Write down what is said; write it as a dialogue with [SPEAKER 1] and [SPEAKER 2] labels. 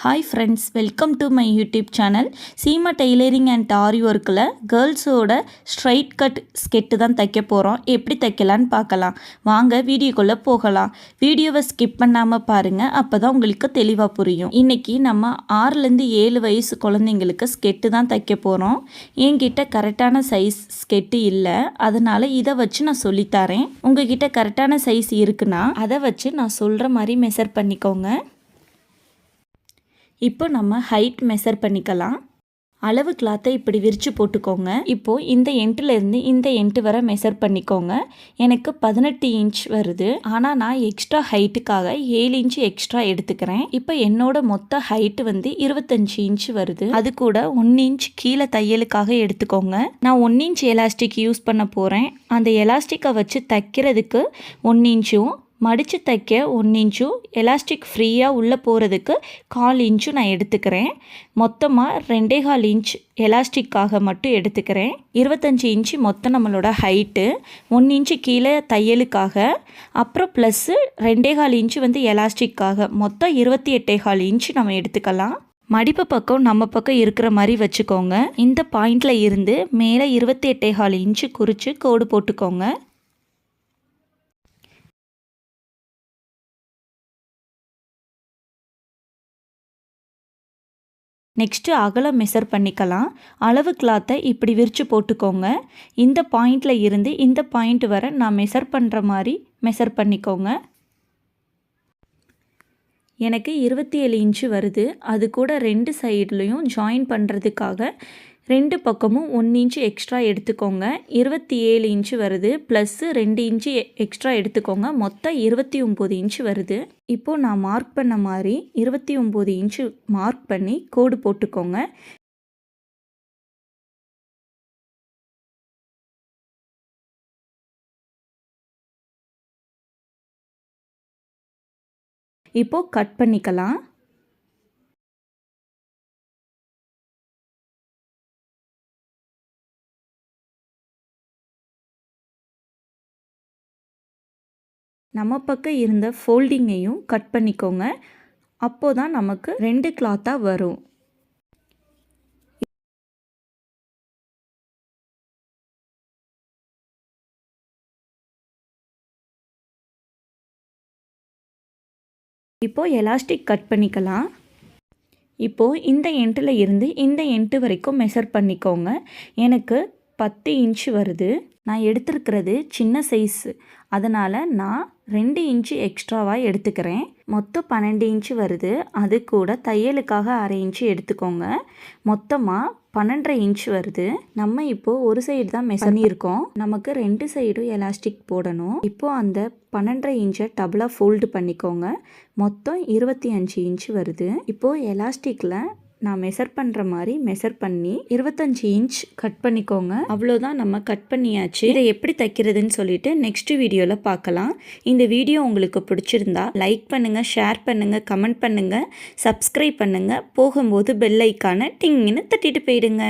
[SPEAKER 1] Hi friends, welcome to my YouTube channel. Seema tailoring and aari ஒர்க்கில் கேர்ள்ஸோட straight cut skirt தான் தைக்க போகிறோம். எப்படி தைக்கலான்னு பார்க்கலாம். வாங்க வீடியோக்குள்ளே போகலாம். வீடியோவை ஸ்கிப் பண்ணாமல் பாருங்கள், அப்போ தான் உங்களுக்கு தெளிவாக புரியும். இன்றைக்கி நம்ம 6லேருந்து 7 வயசு குழந்தைங்களுக்கு ஸ்கெட்டு தான் தைக்க போகிறோம். என்கிட்ட கரெக்டான சைஸ் ஸ்கெட்டு இல்லை, அதனால் இதை வச்சு நான் சொல்லித்தரேன். உங்ககிட்ட கரெக்டான சைஸ் இருக்குன்னா அதை வச்சு நான் சொல்கிற மாதிரி மெஷர் பண்ணிக்கோங்க. இப்போ நம்ம ஹைட் மெஷர் பண்ணிக்கலாம். அளவு கிளாத்தை இப்படி விரித்து போட்டுக்கோங்க. இப்போது இந்த எண்ட்லேருந்து இந்த எண்ட் வரை மெஷர் பண்ணிக்கோங்க. எனக்கு 18 இன்ச் வருது, ஆனால் நான் எக்ஸ்ட்ரா ஹைட்டுக்காக 7 இன்ச்சு எக்ஸ்ட்ரா எடுத்துக்கிறேன். இப்போ என்னோட மொத்த ஹைட்டு 25 இன்ச் வருது. அது கூட 1 இன்ச் கீழே தையலுக்காக எடுத்துக்கோங்க. நான் 1 இன்ச் எலாஸ்டிக் யூஸ் பண்ண போகிறேன். அந்த எலாஸ்டிக்கை வச்சு தைக்கிறதுக்கு 1 இன்ச்சும், மடித்து தைக்க 1 இன்ச்சும், எலாஸ்டிக் ஃப்ரீயாக உள்ளே போகிறதுக்கு 1/4 இன்ச்சும் நான் எடுத்துக்கிறேன். மொத்தமாக 2.25 இன்ச் எலாஸ்டிக்காக மட்டும் எடுத்துக்கிறேன். 25 இன்ச்சு மொத்தம் நம்மளோட ஹைட்டு. 1 இன்ச்சு கீழே தையலுக்காக, அப்புறம் ப்ளஸ்ஸு 2.25 இன்ச்சு எலாஸ்டிக்காக, மொத்தம் 28.25 இன்ச்சு நம்ம எடுத்துக்கலாம். மடிப்பு பக்கம் நம்ம பக்கம் இருக்கிற மாதிரி வச்சுக்கோங்க. இந்த பாயிண்டில் இருந்து மேலே 28.25 இன்ச்சு குறித்து கோடு போட்டுக்கோங்க. நெக்ஸ்ட்டு அகலம் மெஷர் பண்ணிக்கலாம். அளவு கிளாத்தை இப்படி விரித்து போட்டுக்கோங்க. இந்த பாயிண்டில் இருந்து இந்த பாயிண்ட் வரை நான் மெஷர் பண்ணுற மாதிரி மெஷர் பண்ணிக்கோங்க. எனக்கு 27 இன்ச்சு வருது. அது கூட 2 சைட்லேயும் ஜாயின் பண்ணுறதுக்காக 2 பக்கமும் 1 இன்ச்சு எக்ஸ்ட்ரா எடுத்துக்கோங்க. 27 இன்ச்சு வருது. ப்ளஸ்ஸு 2 இன்ச்சு எக்ஸ்ட்ரா எடுத்துக்கோங்க. மொத்தம் 29 இன்ச்சு வருது. இப்போது நான் மார்க் பண்ண மாதிரி 29 இன்ச்சு மார்க் பண்ணி கோடு போட்டுக்கோங்க. இப்போது கட் பண்ணிக்கலாம். நம்ம பக்கம் இருந்த ஃபோல்டிங்கையும் கட் பண்ணிக்கோங்க. அப்போ தான் நமக்கு 2 கிளாத்தாக வரும். இப்போது எலாஸ்டிக் கட் பண்ணிக்கலாம். இப்போது இந்த எண்டில் இருந்து இந்த எண்டு வரைக்கும் மெஷர் பண்ணிக்கோங்க. எனக்கு 10 இன்ச்சு வருது. நான் எடுத்துருக்கிறது சின்ன சைஸு, அதனால் நான் 2 இன்ச்சு எக்ஸ்ட்ராவாக எடுத்துக்கிறேன். மொத்தம் 12 இன்ச்சு வருது. அது கூட தையலுக்காக 1/2 இன்ச்சு எடுத்துக்கோங்க. மொத்தமாக 12.5 இன்ச் வருது. நம்ம இப்போது ஒரு சைடு தான் மெஷர் பண்ணியிருக்கோம். நமக்கு 2 சைடும் எலாஸ்டிக் போடணும். இப்போது அந்த 12.5 இன்ச்சை டபுளாக ஃபோல்டு பண்ணிக்கோங்க. மொத்தம் 25 இன்ச்சு வருது. இப்போது எலாஸ்டிக்கில் நான் மெஷர் பண்ணுற மாதிரி மெஷர் பண்ணி 25 இன்ச் கட் பண்ணிக்கோங்க. அவ்வளோதான், நம்ம கட் பண்ணியாச்சு. இதை எப்படி தைக்கிறதுன்னு சொல்லிட்டு நெக்ஸ்ட் வீடியோவில் பார்க்கலாம். இந்த வீடியோ உங்களுக்கு பிடிச்சிருந்தா லைக் பண்ணுங்கள், ஷேர் பண்ணுங்கள், கமெண்ட் பண்ணுங்கள், சப்ஸ்கிரைப் பண்ணுங்கள். போகும்போது பெல் ஐக்கானை டிங்னு தட்டிட்டு போயிடுங்க.